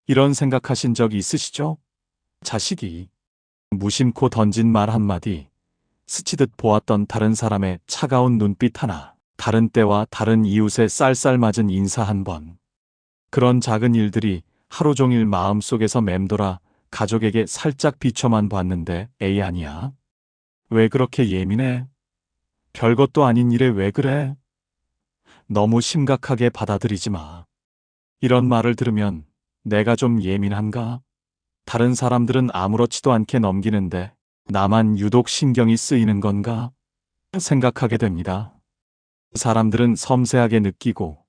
이런 생각하신 적 있으시죠? 자식이 무심코 던진 말 한마디, 스치듯 보았던 다른 사람의 차가운 눈빛 하나, 다른 때와 다른 이웃의 쌀쌀맞은 인사 한 번. 그런 작은 일들이 하루 종일 마음속에서 맴돌아 가족에게 살짝 비춰만 봤는데 에이 아니야. 왜 그렇게 예민해? 별것도 아닌 일에 왜 그래? 너무 심각하게 받아들이지 마. 이런 말을 들으면 내가 좀 예민한가? 다른 사람들은 아무렇지도 않게 넘기는데 나만 유독 신경이 쓰이는 건가? 생각하게 됩니다. 사람들은 섬세하게 느끼고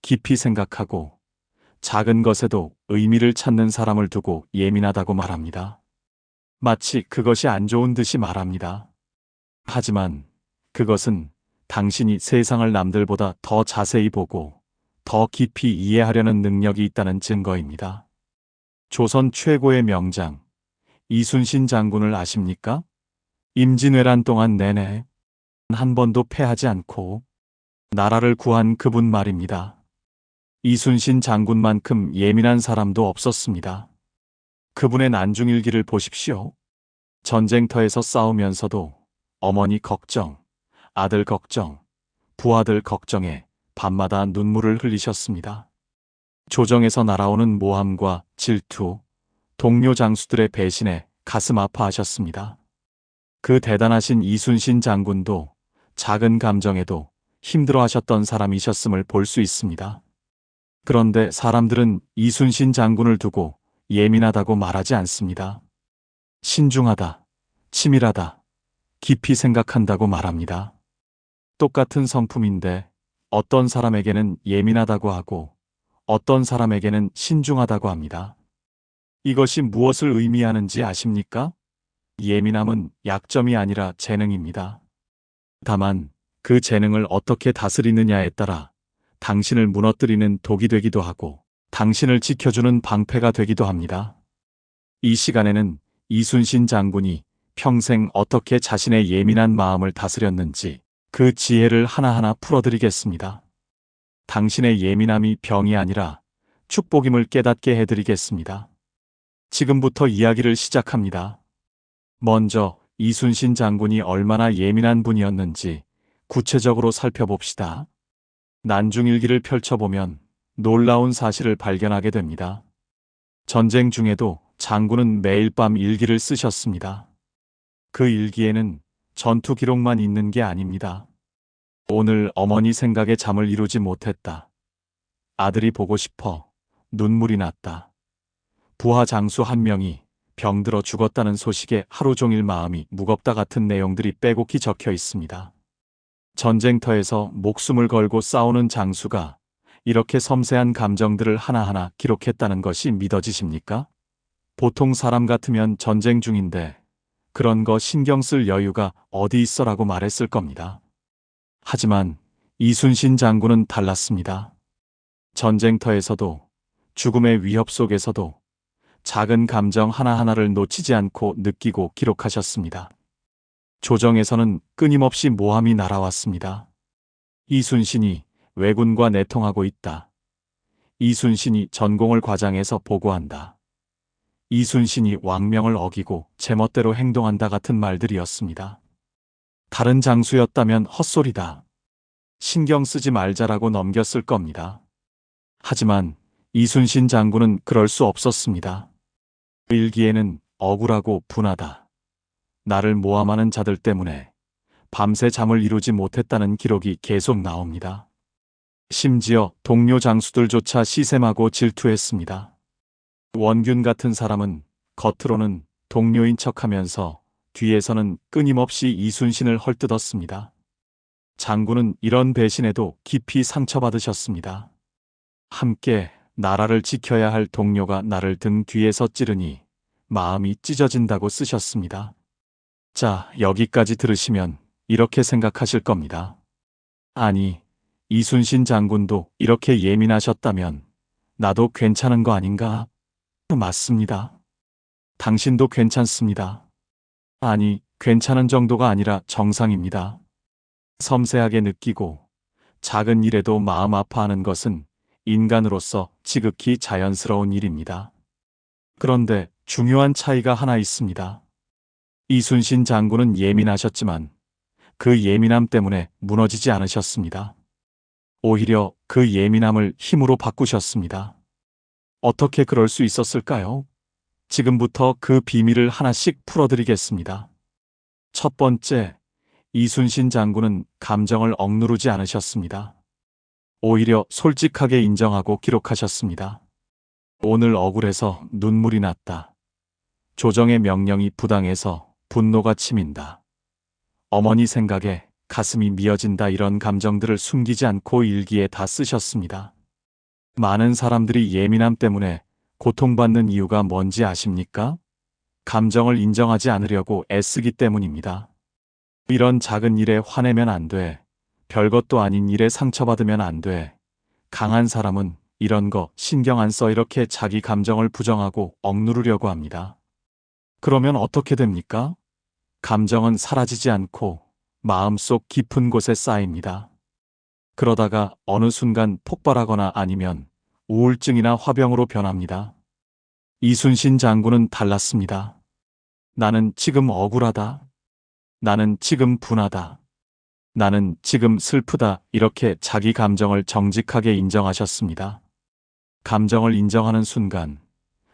깊이 생각하고 작은 것에도 의미를 찾는 사람을 두고 예민하다고 말합니다. 마치 그것이 안 좋은 듯이 말합니다. 하지만 그것은 당신이 세상을 남들보다 더 자세히 보고 더 깊이 이해하려는 능력이 있다는 증거입니다. 조선 최고의 명장 이순신 장군을 아십니까? 임진왜란 동안 내내 한 번도 패하지 않고 나라를 구한 그분 말입니다. 이순신 장군만큼 예민한 사람도 없었습니다. 그분의 난중일기를 보십시오. 전쟁터에서 싸우면서도 어머니 걱정, 아들 걱정, 부하들 걱정에 밤마다 눈물을 흘리셨습니다. 조정에서 날아오는 모함과 질투, 동료 장수들의 배신에 가슴 아파하셨습니다. 그 대단하신 이순신 장군도 작은 감정에도 힘들어하셨던 사람이셨음을 볼 수 있습니다. 그런데 사람들은 이순신 장군을 두고 예민하다고 말하지 않습니다. 신중하다, 치밀하다, 깊이 생각한다고 말합니다. 똑같은 성품인데 어떤 사람에게는 예민하다고 하고 어떤 사람에게는 신중하다고 합니다. 이것이 무엇을 의미하는지 아십니까? 예민함은 약점이 아니라 재능입니다. 다만 그 재능을 어떻게 다스리느냐에 따라 당신을 무너뜨리는 독이 되기도 하고 당신을 지켜주는 방패가 되기도 합니다. 이 시간에는 이순신 장군이 평생 어떻게 자신의 예민한 마음을 다스렸는지 그 지혜를 하나하나 풀어드리겠습니다. 당신의 예민함이 병이 아니라 축복임을 깨닫게 해드리겠습니다. 지금부터 이야기를 시작합니다. 먼저 이순신 장군이 얼마나 예민한 분이었는지 구체적으로 살펴봅시다. 난중일기를 펼쳐보면 놀라운 사실을 발견하게 됩니다. 전쟁 중에도 장군은 매일 밤 일기를 쓰셨습니다. 그 일기에는 전투 기록만 있는 게 아닙니다. 오늘 어머니 생각에 잠을 이루지 못했다. 아들이 보고 싶어 눈물이 났다. 부하 장수 한 명이 병들어 죽었다는 소식에 하루 종일 마음이 무겁다 같은 내용들이 빼곡히 적혀 있습니다. 전쟁터에서 목숨을 걸고 싸우는 장수가 이렇게 섬세한 감정들을 하나하나 기록했다는 것이 믿어지십니까? 보통 사람 같으면 전쟁 중인데 그런 거 신경 쓸 여유가 어디 있어라고 말했을 겁니다. 하지만 이순신 장군은 달랐습니다. 전쟁터에서도 죽음의 위협 속에서도 작은 감정 하나하나를 놓치지 않고 느끼고 기록하셨습니다. 조정에서는 끊임없이 모함이 날아왔습니다. 이순신이 왜군과 내통하고 있다. 이순신이 전공을 과장해서 보고한다. 이순신이 왕명을 어기고 제멋대로 행동한다 같은 말들이었습니다. 다른 장수였다면 헛소리다. 신경 쓰지 말자라고 넘겼을 겁니다. 하지만 이순신 장군은 그럴 수 없었습니다. 그 일기에는 억울하고 분하다. 나를 모함하는 자들 때문에 밤새 잠을 이루지 못했다는 기록이 계속 나옵니다. 심지어 동료 장수들조차 시샘하고 질투했습니다. 원균 같은 사람은 겉으로는 동료인 척하면서 뒤에서는 끊임없이 이순신을 헐뜯었습니다. 장군은 이런 배신에도 깊이 상처받으셨습니다. 함께 나라를 지켜야 할 동료가 나를 등 뒤에서 찌르니 마음이 찢어진다고 쓰셨습니다. 자, 여기까지 들으시면 이렇게 생각하실 겁니다. 아니, 이순신 장군도 이렇게 예민하셨다면 나도 괜찮은 거 아닌가? 맞습니다. 당신도 괜찮습니다. 아니, 괜찮은 정도가 아니라 정상입니다. 섬세하게 느끼고 작은 일에도 마음 아파하는 것은 인간으로서 지극히 자연스러운 일입니다. 그런데 중요한 차이가 하나 있습니다. 이순신 장군은 예민하셨지만 그 예민함 때문에 무너지지 않으셨습니다. 오히려 그 예민함을 힘으로 바꾸셨습니다. 어떻게 그럴 수 있었을까요? 지금부터 그 비밀을 하나씩 풀어드리겠습니다. 첫 번째, 이순신 장군은 감정을 억누르지 않으셨습니다. 오히려 솔직하게 인정하고 기록하셨습니다. 오늘 억울해서 눈물이 났다. 조정의 명령이 부당해서 분노가 치민다. 어머니 생각에 가슴이 미어진다. 이런 감정들을 숨기지 않고 일기에 다 쓰셨습니다. 많은 사람들이 예민함 때문에 고통받는 이유가 뭔지 아십니까? 감정을 인정하지 않으려고 애쓰기 때문입니다. 이런 작은 일에 화내면 안 돼. 별것도 아닌 일에 상처받으면 안 돼. 강한 사람은 이런 거 신경 안 써. 이렇게 자기 감정을 부정하고 억누르려고 합니다. 그러면 어떻게 됩니까? 감정은 사라지지 않고 마음속 깊은 곳에 쌓입니다. 그러다가 어느 순간 폭발하거나 아니면 우울증이나 화병으로 변합니다. 이순신 장군은 달랐습니다. 나는 지금 억울하다. 나는 지금 분하다. 나는 지금 슬프다. 이렇게 자기 감정을 정직하게 인정하셨습니다. 감정을 인정하는 순간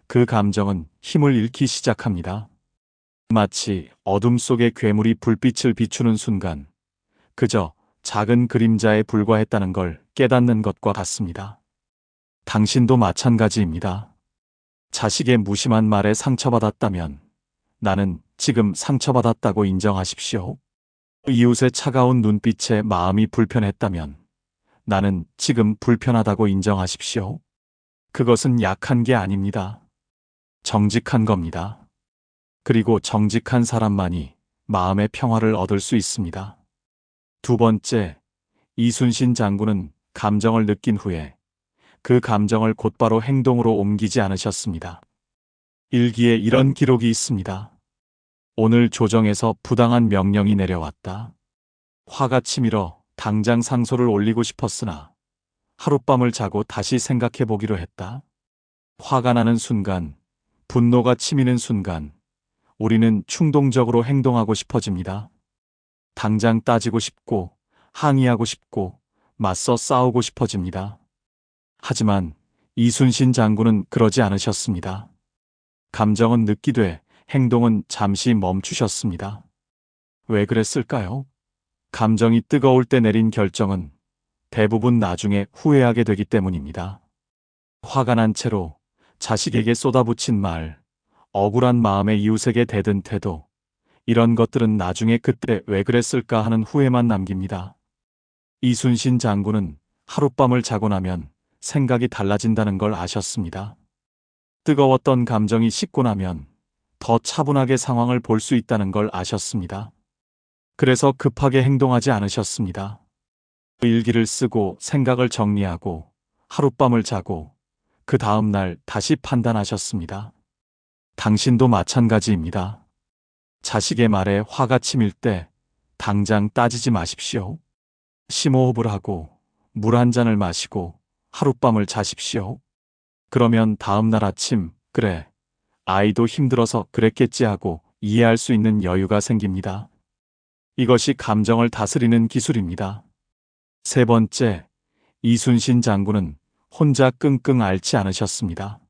그 감정은 힘을 잃기 시작합니다. 마치 어둠 속의 괴물이 불빛을 비추는 순간 그저 작은 그림자에 불과했다는 걸 깨닫는 것과 같습니다. 당신도 마찬가지입니다. 자식의 무심한 말에 상처받았다면 나는 지금 상처받았다고 인정하십시오. 이웃의 차가운 눈빛에 마음이 불편했다면 나는 지금 불편하다고 인정하십시오. 그것은 약한 게 아닙니다. 정직한 겁니다. 그리고 정직한 사람만이 마음의 평화를 얻을 수 있습니다. 두 번째, 이순신 장군은 감정을 느낀 후에 그 감정을 곧바로 행동으로 옮기지 않으셨습니다. 일기에 이런 기록이 있습니다. 오늘 조정에서 부당한 명령이 내려왔다. 화가 치밀어 당장 상소를 올리고 싶었으나 하룻밤을 자고 다시 생각해 보기로 했다. 화가 나는 순간, 분노가 치미는 순간 우리는 충동적으로 행동하고 싶어집니다. 당장 따지고 싶고 항의하고 싶고 맞서 싸우고 싶어집니다. 하지만 이순신 장군은 그러지 않으셨습니다. 감정은 느끼되 행동은 잠시 멈추셨습니다. 왜 그랬을까요? 감정이 뜨거울 때 내린 결정은 대부분 나중에 후회하게 되기 때문입니다. 화가 난 채로 자식에게 쏟아붓힌 말, 억울한 마음에 이웃에게 대든 태도, 이런 것들은 나중에 그때 왜 그랬을까 하는 후회만 남깁니다. 이순신 장군은 하룻밤을 자고 나면 생각이 달라진다는 걸 아셨습니다. 뜨거웠던 감정이 식고 나면 더 차분하게 상황을 볼 수 있다는 걸 아셨습니다. 그래서 급하게 행동하지 않으셨습니다. 일기를 쓰고 생각을 정리하고 하룻밤을 자고 그 다음 날 다시 판단하셨습니다. 당신도 마찬가지입니다. 자식의 말에 화가 치밀 때 당장 따지지 마십시오. 심호흡을 하고 물 한 잔을 마시고 하룻밤을 자십시오. 그러면 다음 날 아침, 그래, 아이도 힘들어서 그랬겠지 하고 이해할 수 있는 여유가 생깁니다. 이것이 감정을 다스리는 기술입니다. 세 번째, 이순신 장군은 혼자 끙끙 앓지 않으셨습니다.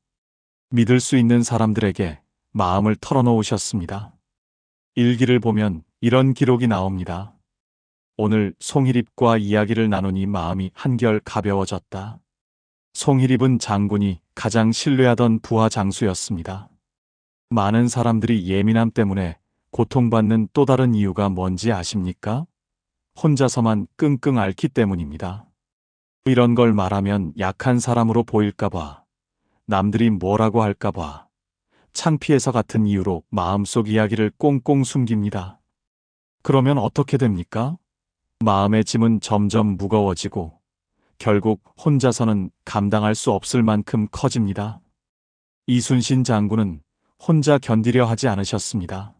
믿을 수 있는 사람들에게 마음을 털어놓으셨습니다. 일기를 보면 이런 기록이 나옵니다. 오늘 송일입과 이야기를 나누니 마음이 한결 가벼워졌다. 송일입은 장군이 가장 신뢰하던 부하 장수였습니다. 많은 사람들이 예민함 때문에 고통받는 또 다른 이유가 뭔지 아십니까? 혼자서만 끙끙 앓기 때문입니다. 이런 걸 말하면 약한 사람으로 보일까봐, 남들이 뭐라고 할까봐, 창피해서 같은 이유로 마음속 이야기를 꽁꽁 숨깁니다. 그러면 어떻게 됩니까? 마음의 짐은 점점 무거워지고 결국 혼자서는 감당할 수 없을 만큼 커집니다. 이순신 장군은 혼자 견디려 하지 않으셨습니다.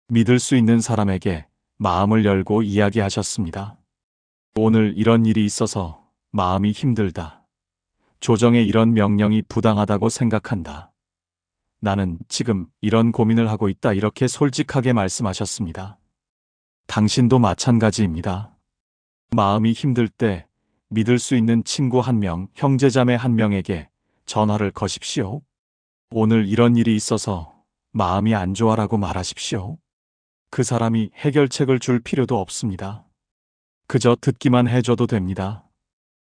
믿을 수 있는 사람에게 마음을 열고 이야기하셨습니다. 오늘 이런 일이 있어서 마음이 힘들다. 조정의 이런 명령이 부당하다고 생각한다. 나는 지금 이런 고민을 하고 있다 이렇게 솔직하게 말씀하셨습니다. 당신도 마찬가지입니다. 마음이 힘들 때 믿을 수 있는 친구 한 명, 형제자매 한 명에게 전화를 거십시오. 오늘 이런 일이 있어서 마음이 안 좋아라고 말하십시오. 그 사람이 해결책을 줄 필요도 없습니다. 그저 듣기만 해줘도 됩니다.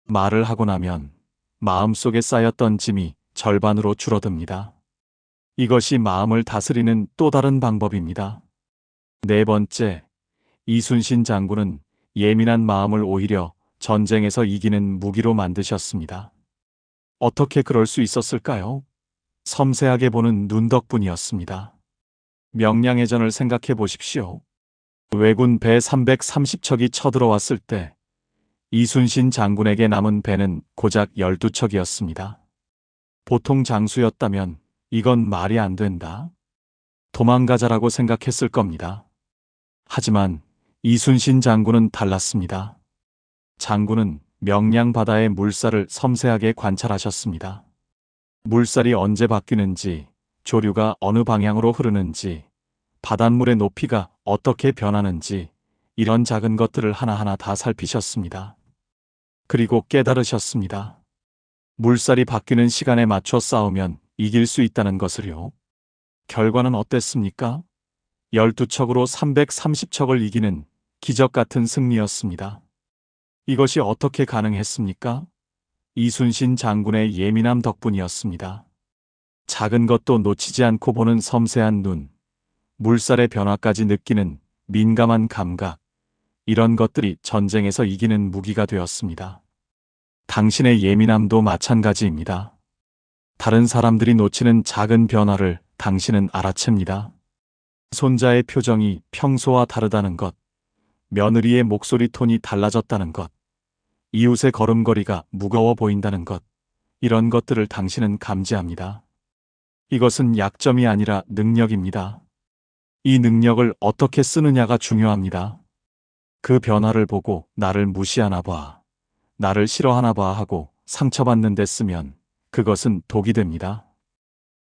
말을 하고 나면 마음속에 쌓였던 짐이 절반으로 줄어듭니다. 이것이 마음을 다스리는 또 다른 방법입니다. 네 번째, 이순신 장군은 예민한 마음을 오히려 전쟁에서 이기는 무기로 만드셨습니다. 어떻게 그럴 수 있었을까요? 섬세하게 보는 눈 덕분이었습니다. 명량해전을 생각해 보십시오. 왜군 배 330척이 쳐들어왔을 때 이순신 장군에게 남은 배는 고작 12척이었습니다. 보통 장수였다면 이건 말이 안 된다. 도망가자라고 생각했을 겁니다. 하지만 이순신 장군은 달랐습니다. 장군은 명량 바다의 물살을 섬세하게 관찰하셨습니다. 물살이 언제 바뀌는지, 조류가 어느 방향으로 흐르는지, 바닷물의 높이가 어떻게 변하는지 이런 작은 것들을 하나하나 다 살피셨습니다. 그리고 깨달으셨습니다. 물살이 바뀌는 시간에 맞춰 싸우면 이길 수 있다는 것을요. 결과는 어땠습니까? 12척으로 330척을 이기는 기적 같은 승리였습니다. 이것이 어떻게 가능했습니까? 이순신 장군의 예민함 덕분이었습니다. 작은 것도 놓치지 않고 보는 섬세한 눈, 물살의 변화까지 느끼는 민감한 감각, 이런 것들이 전쟁에서 이기는 무기가 되었습니다. 당신의 예민함도 마찬가지입니다. 다른 사람들이 놓치는 작은 변화를 당신은 알아챕니다. 손자의 표정이 평소와 다르다는 것, 며느리의 목소리 톤이 달라졌다는 것, 이웃의 걸음걸이가 무거워 보인다는 것, 이런 것들을 당신은 감지합니다. 이것은 약점이 아니라 능력입니다. 이 능력을 어떻게 쓰느냐가 중요합니다. 그 변화를 보고 나를 무시하나 봐, 나를 싫어하나 봐 하고 상처받는 데 쓰면 그것은 독이 됩니다.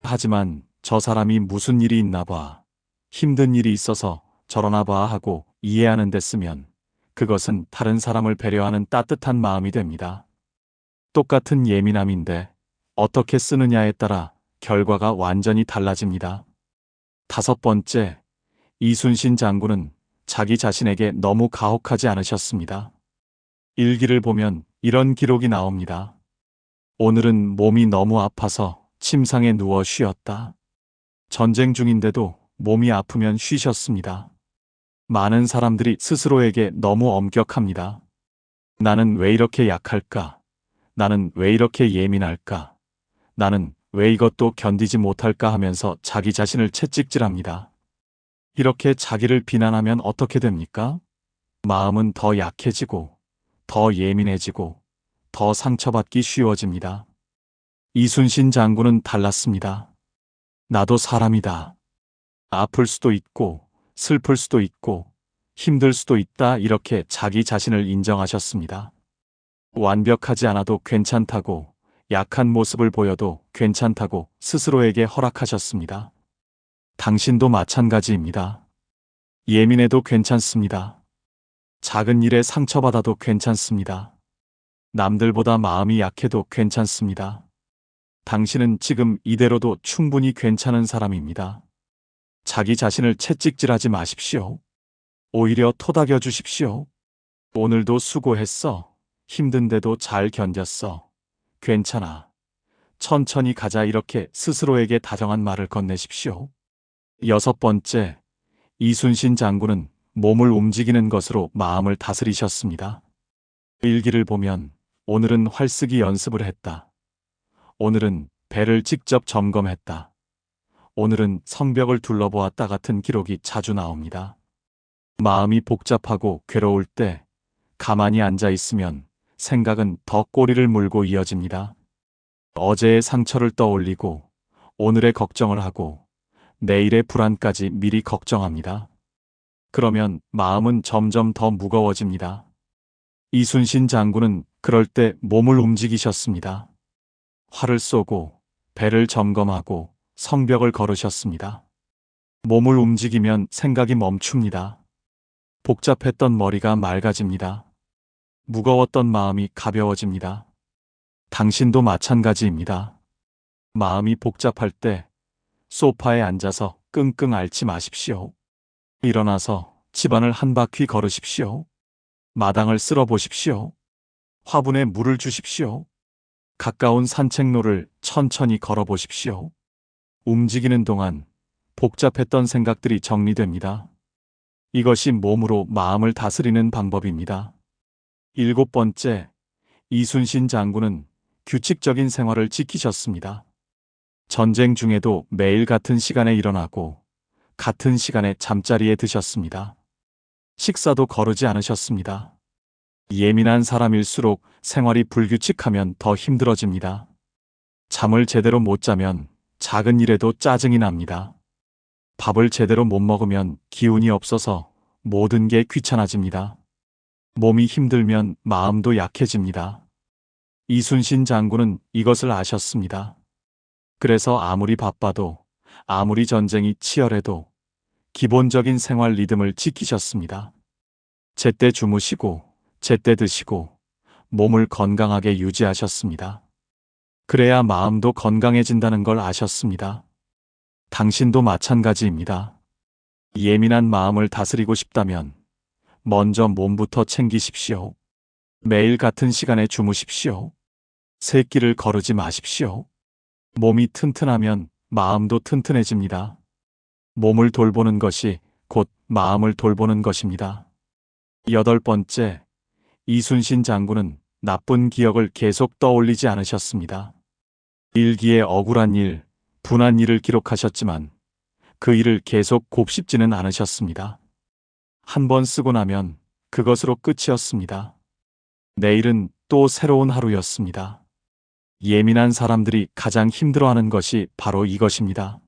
하지만 저 사람이 무슨 일이 있나 봐, 힘든 일이 있어서 저러나 봐 하고 이해하는 데 쓰면 그것은 다른 사람을 배려하는 따뜻한 마음이 됩니다. 똑같은 예민함인데 어떻게 쓰느냐에 따라 결과가 완전히 달라집니다. 다섯 번째, 이순신 장군은 자기 자신에게 너무 가혹하지 않으셨습니다. 일기를 보면 이런 기록이 나옵니다. 오늘은 몸이 너무 아파서 침상에 누워 쉬었다. 전쟁 중인데도 몸이 아프면 쉬셨습니다. 많은 사람들이 스스로에게 너무 엄격합니다. 나는 왜 이렇게 약할까? 나는 왜 이렇게 예민할까? 나는 왜 이것도 견디지 못할까 하면서 자기 자신을 채찍질합니다. 이렇게 자기를 비난하면 어떻게 됩니까? 마음은 더 약해지고, 더 예민해지고, 더 상처받기 쉬워집니다. 이순신 장군은 달랐습니다. 나도 사람이다. 아플 수도 있고, 슬플 수도 있고, 힘들 수도 있다 이렇게 자기 자신을 인정하셨습니다. 완벽하지 않아도 괜찮다고, 약한 모습을 보여도 괜찮다고 스스로에게 허락하셨습니다. 당신도 마찬가지입니다. 예민해도 괜찮습니다. 작은 일에 상처받아도 괜찮습니다. 남들보다 마음이 약해도 괜찮습니다. 당신은 지금 이대로도 충분히 괜찮은 사람입니다. 자기 자신을 채찍질하지 마십시오. 오히려 토닥여 주십시오. 오늘도 수고했어. 힘든데도 잘 견뎠어. 괜찮아. 천천히 가자 이렇게 스스로에게 다정한 말을 건네십시오. 여섯 번째, 이순신 장군은 몸을 움직이는 것으로 마음을 다스리셨습니다. 일기를 보면 오늘은 활쓰기 연습을 했다. 오늘은 배를 직접 점검했다. 오늘은 성벽을 둘러보았다 같은 기록이 자주 나옵니다. 마음이 복잡하고 괴로울 때 가만히 앉아 있으면 생각은 더 꼬리를 물고 이어집니다. 어제의 상처를 떠올리고 오늘의 걱정을 하고 내일의 불안까지 미리 걱정합니다. 그러면 마음은 점점 더 무거워집니다. 이순신 장군은 그럴 때 몸을 움직이셨습니다. 활을 쏘고 배를 점검하고 성벽을 걸으셨습니다. 몸을 움직이면 생각이 멈춥니다. 복잡했던 머리가 맑아집니다. 무거웠던 마음이 가벼워집니다. 당신도 마찬가지입니다. 마음이 복잡할 때 소파에 앉아서 끙끙 앓지 마십시오. 일어나서 집안을 한 바퀴 걸으십시오. 마당을 쓸어보십시오. 화분에 물을 주십시오. 가까운 산책로를 천천히 걸어보십시오. 움직이는 동안 복잡했던 생각들이 정리됩니다. 이것이 몸으로 마음을 다스리는 방법입니다. 7번째, 이순신 장군은 규칙적인 생활을 지키셨습니다. 전쟁 중에도 매일 같은 시간에 일어나고 같은 시간에 잠자리에 드셨습니다. 식사도 거르지 않으셨습니다. 예민한 사람일수록 생활이 불규칙하면 더 힘들어집니다. 잠을 제대로 못 자면 작은 일에도 짜증이 납니다. 밥을 제대로 못 먹으면 기운이 없어서 모든 게 귀찮아집니다. 몸이 힘들면 마음도 약해집니다. 이순신 장군은 이것을 아셨습니다. 그래서 아무리 바빠도, 아무리 전쟁이 치열해도 기본적인 생활 리듬을 지키셨습니다. 제때 주무시고, 제때 드시고, 몸을 건강하게 유지하셨습니다. 그래야 마음도 건강해진다는 걸 아셨습니다. 당신도 마찬가지입니다. 예민한 마음을 다스리고 싶다면 먼저 몸부터 챙기십시오. 매일 같은 시간에 주무십시오. 새끼를 거르지 마십시오. 몸이 튼튼하면 마음도 튼튼해집니다. 몸을 돌보는 것이 곧 마음을 돌보는 것입니다. 8번째, 이순신 장군은 나쁜 기억을 계속 떠올리지 않으셨습니다. 일기에 억울한 일, 분한 일을 기록하셨지만 그 일을 계속 곱씹지는 않으셨습니다. 한 번 쓰고 나면 그것으로 끝이었습니다. 내일은 또 새로운 하루였습니다. 예민한 사람들이 가장 힘들어하는 것이 바로 이것입니다.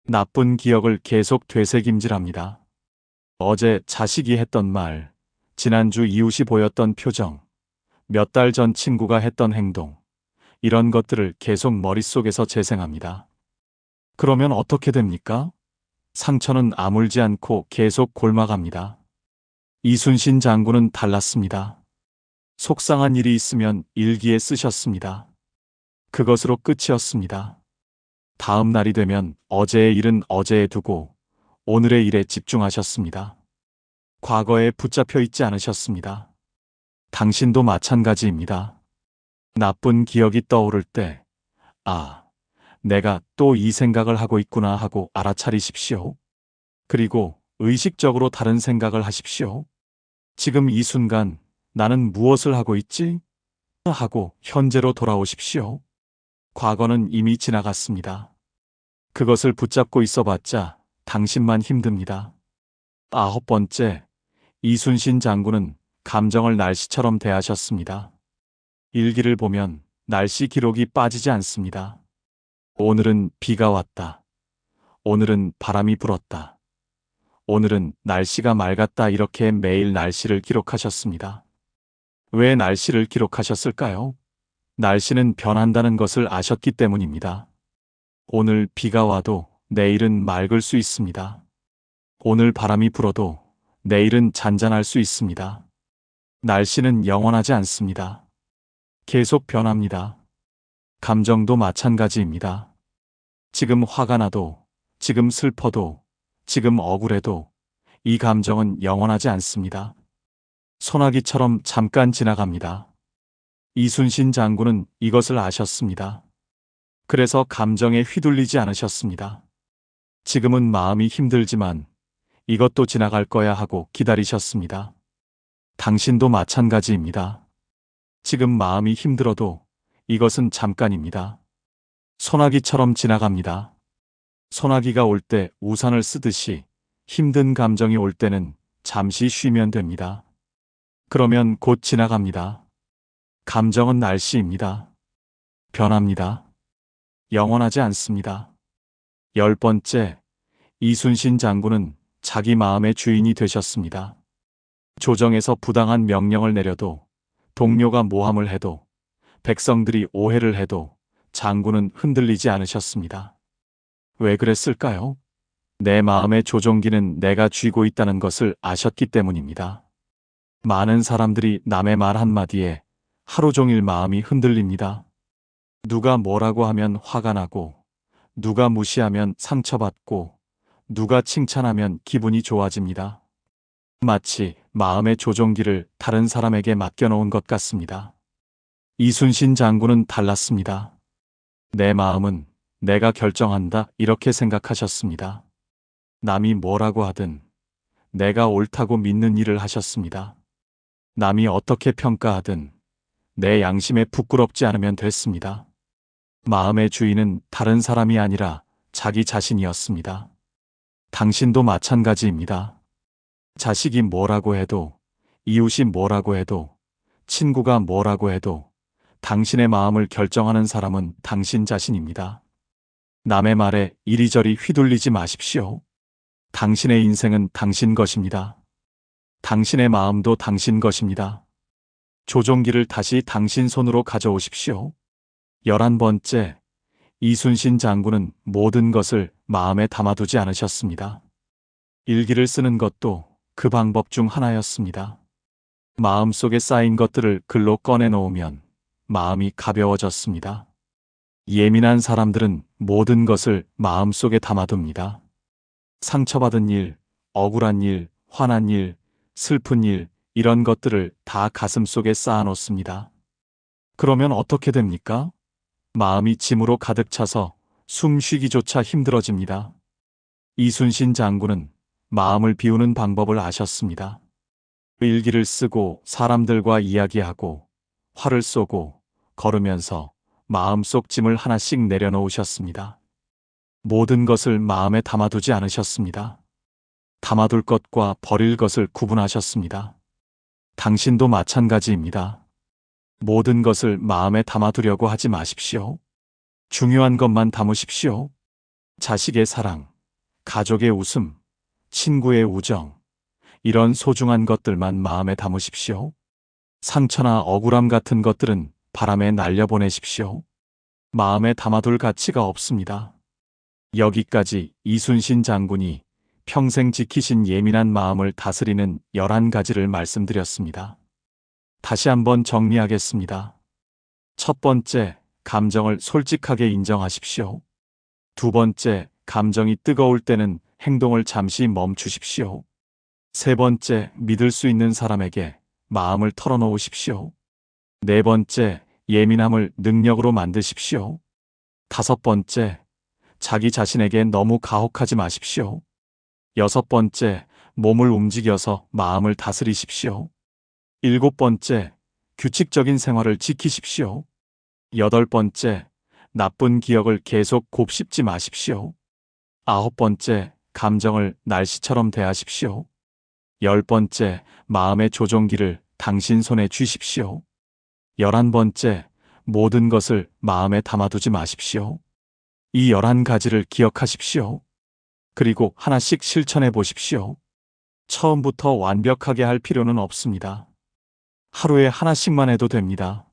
나쁜 기억을 계속 되새김질합니다. 어제 자식이 했던 말, 지난주 이웃이 보였던 표정, 몇 달 전 친구가 했던 행동, 이런 것들을 계속 머릿속에서 재생합니다. 그러면 어떻게 됩니까? 상처는 아물지 않고 계속 골마갑니다. 이순신 장군은 달랐습니다. 속상한 일이 있으면 일기에 쓰셨습니다. 그것으로 끝이었습니다. 다음 날이 되면 어제의 일은 어제에 두고 오늘의 일에 집중하셨습니다. 과거에 붙잡혀 있지 않으셨습니다. 당신도 마찬가지입니다. 나쁜 기억이 떠오를 때, 내가 또 이 생각을 하고 있구나 하고 알아차리십시오. 그리고 의식적으로 다른 생각을 하십시오. 지금 이 순간 나는 무엇을 하고 있지? 하고 현재로 돌아오십시오. 과거는 이미 지나갔습니다. 그것을 붙잡고 있어봤자 당신만 힘듭니다. 9번째, 이순신 장군은 감정을 날씨처럼 대하셨습니다. 일기를 보면 날씨 기록이 빠지지 않습니다. 오늘은 비가 왔다. 오늘은 바람이 불었다. 오늘은 날씨가 맑았다. 이렇게 매일 날씨를 기록하셨습니다. 왜 날씨를 기록하셨을까요? 날씨는 변한다는 것을 아셨기 때문입니다. 오늘 비가 와도 내일은 맑을 수 있습니다. 오늘 바람이 불어도 내일은 잔잔할 수 있습니다. 날씨는 영원하지 않습니다. 계속 변합니다. 감정도 마찬가지입니다. 지금 화가 나도, 지금 슬퍼도, 지금 억울해도 이 감정은 영원하지 않습니다. 소나기처럼 잠깐 지나갑니다. 이순신 장군은 이것을 아셨습니다. 그래서 감정에 휘둘리지 않으셨습니다. 지금은 마음이 힘들지만 이것도 지나갈 거야 하고 기다리셨습니다. 당신도 마찬가지입니다. 지금 마음이 힘들어도 이것은 잠깐입니다. 소나기처럼 지나갑니다. 소나기가 올 때 우산을 쓰듯이 힘든 감정이 올 때는 잠시 쉬면 됩니다. 그러면 곧 지나갑니다. 감정은 날씨입니다. 변합니다. 영원하지 않습니다. 10번째, 이순신 장군은 자기 마음의 주인이 되셨습니다. 조정에서 부당한 명령을 내려도, 동료가 모함을 해도, 백성들이 오해를 해도 장군은 흔들리지 않으셨습니다. 왜 그랬을까요? 내 마음의 조종기는 내가 쥐고 있다는 것을 아셨기 때문입니다. 많은 사람들이 남의 말 한마디에 하루 종일 마음이 흔들립니다. 누가 뭐라고 하면 화가 나고, 누가 무시하면 상처받고, 누가 칭찬하면 기분이 좋아집니다. 마치 마음의 조종기를 다른 사람에게 맡겨놓은 것 같습니다. 이순신 장군은 달랐습니다. 내 마음은 내가 결정한다, 이렇게 생각하셨습니다. 남이 뭐라고 하든 내가 옳다고 믿는 일을 하셨습니다. 남이 어떻게 평가하든 내 양심에 부끄럽지 않으면 됐습니다. 마음의 주인은 다른 사람이 아니라 자기 자신이었습니다. 당신도 마찬가지입니다. 자식이 뭐라고 해도, 이웃이 뭐라고 해도, 친구가 뭐라고 해도 당신의 마음을 결정하는 사람은 당신 자신입니다. 남의 말에 이리저리 휘둘리지 마십시오. 당신의 인생은 당신 것입니다. 당신의 마음도 당신 것입니다. 조종기를 다시 당신 손으로 가져오십시오. 11번째, 이순신 장군은 모든 것을 마음에 담아두지 않으셨습니다. 일기를 쓰는 것도 그 방법 중 하나였습니다. 마음속에 쌓인 것들을 글로 꺼내놓으면 마음이 가벼워졌습니다. 예민한 사람들은 모든 것을 마음속에 담아둡니다. 상처받은 일, 억울한 일, 화난 일, 슬픈 일, 이런 것들을 다 가슴속에 쌓아놓습니다. 그러면 어떻게 됩니까? 마음이 짐으로 가득 차서 숨 쉬기조차 힘들어집니다. 이순신 장군은 마음을 비우는 방법을 아셨습니다. 일기를 쓰고 사람들과 이야기하고 화를 쏘고 걸으면서 마음속 짐을 하나씩 내려놓으셨습니다. 모든 것을 마음에 담아두지 않으셨습니다. 담아둘 것과 버릴 것을 구분하셨습니다. 당신도 마찬가지입니다. 모든 것을 마음에 담아두려고 하지 마십시오. 중요한 것만 담으십시오. 자식의 사랑, 가족의 웃음, 친구의 우정, 이런 소중한 것들만 마음에 담으십시오. 상처나 억울함 같은 것들은 바람에 날려보내십시오. 마음에 담아둘 가치가 없습니다. 여기까지 이순신 장군이 평생 지키신 예민한 마음을 다스리는 11가지를 말씀드렸습니다. 다시 한번 정리하겠습니다. 첫 번째, 감정을 솔직하게 인정하십시오. 두 번째, 감정이 뜨거울 때는 행동을 잠시 멈추십시오. 세 번째, 믿을 수 있는 사람에게 마음을 털어놓으십시오. 네 번째, 예민함을 능력으로 만드십시오. 다섯 번째, 자기 자신에게 너무 가혹하지 마십시오. 여섯 번째, 몸을 움직여서 마음을 다스리십시오. 일곱 번째, 규칙적인 생활을 지키십시오. 여덟 번째, 나쁜 기억을 계속 곱씹지 마십시오. 아홉 번째, 감정을 날씨처럼 대하십시오. 열 번째, 마음의 조종기를 당신 손에 쥐십시오. 11번째, 모든 것을 마음에 담아두지 마십시오. 이 11가지를 기억하십시오. 그리고 하나씩 실천해 보십시오. 처음부터 완벽하게 할 필요는 없습니다. 하루에 하나씩만 해도 됩니다.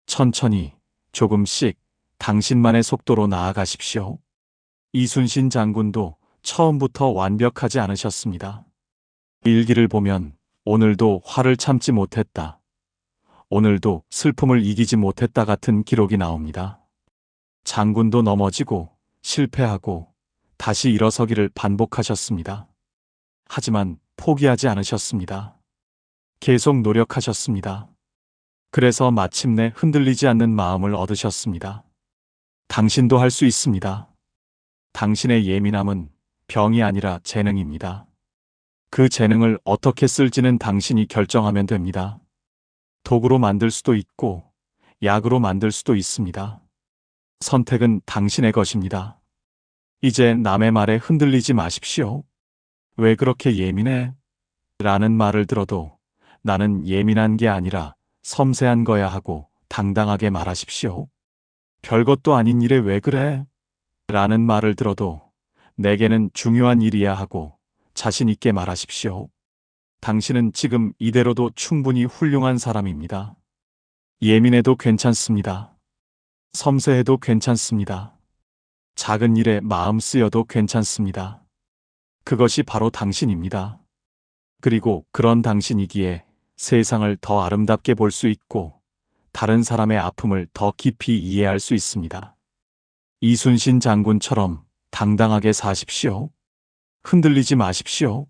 천천히, 조금씩 당신만의 속도로 나아가십시오. 이순신 장군도 처음부터 완벽하지 않으셨습니다. 일기를 보면 오늘도 화를 참지 못했다. 오늘도 슬픔을 이기지 못했다 같은 기록이 나옵니다. 장군도 넘어지고 실패하고 다시 일어서기를 반복하셨습니다. 하지만 포기하지 않으셨습니다. 계속 노력하셨습니다. 그래서 마침내 흔들리지 않는 마음을 얻으셨습니다. 당신도 할 수 있습니다. 당신의 예민함은 병이 아니라 재능입니다. 그 재능을 어떻게 쓸지는 당신이 결정하면 됩니다. 도구로 만들 수도 있고 약으로 만들 수도 있습니다. 선택은 당신의 것입니다. 이제 남의 말에 흔들리지 마십시오. 왜 그렇게 예민해? 라는 말을 들어도 나는 예민한 게 아니라 섬세한 거야 하고 당당하게 말하십시오. 별것도 아닌 일에 왜 그래? 라는 말을 들어도 내게는 중요한 일이야 하고 자신 있게 말하십시오. 당신은 지금 이대로도 충분히 훌륭한 사람입니다. 예민해도 괜찮습니다. 섬세해도 괜찮습니다. 작은 일에 마음 쓰여도 괜찮습니다. 그것이 바로 당신입니다. 그리고 그런 당신이기에 세상을 더 아름답게 볼 수 있고 다른 사람의 아픔을 더 깊이 이해할 수 있습니다. 이순신 장군처럼 당당하게 사십시오. 흔들리지 마십시오.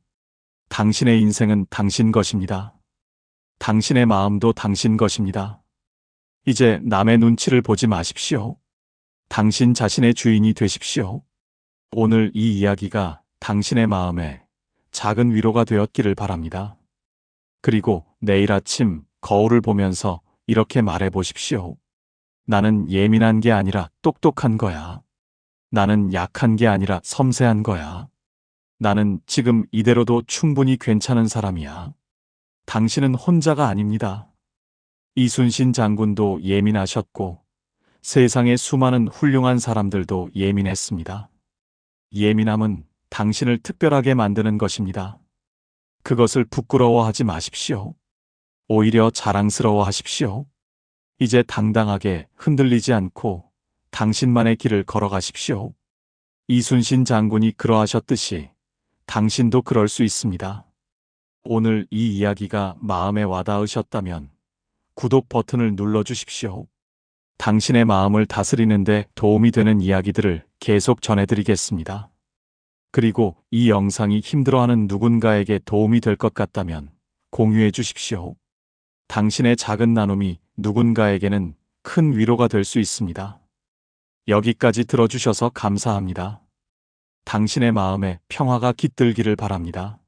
당신의 인생은 당신 것입니다. 당신의 마음도 당신 것입니다. 이제 남의 눈치를 보지 마십시오. 당신 자신의 주인이 되십시오. 오늘 이 이야기가 당신의 마음에 작은 위로가 되었기를 바랍니다. 그리고 내일 아침 거울을 보면서 이렇게 말해 보십시오. 나는 예민한 게 아니라 똑똑한 거야. 나는 약한 게 아니라 섬세한 거야. 나는 지금 이대로도 충분히 괜찮은 사람이야. 당신은 혼자가 아닙니다. 이순신 장군도 예민하셨고 세상의 수많은 훌륭한 사람들도 예민했습니다. 예민함은 당신을 특별하게 만드는 것입니다. 그것을 부끄러워하지 마십시오. 오히려 자랑스러워 하십시오. 이제 당당하게 흔들리지 않고 당신만의 길을 걸어가십시오. 이순신 장군이 그러하셨듯이 당신도 그럴 수 있습니다. 오늘 이 이야기가 마음에 와닿으셨다면 구독 버튼을 눌러주십시오. 당신의 마음을 다스리는데 도움이 되는 이야기들을 계속 전해드리겠습니다. 그리고 이 영상이 힘들어하는 누군가에게 도움이 될 것 같다면 공유해 주십시오. 당신의 작은 나눔이 누군가에게는 큰 위로가 될 수 있습니다. 여기까지 들어주셔서 감사합니다. 당신의 마음에 평화가 깃들기를 바랍니다.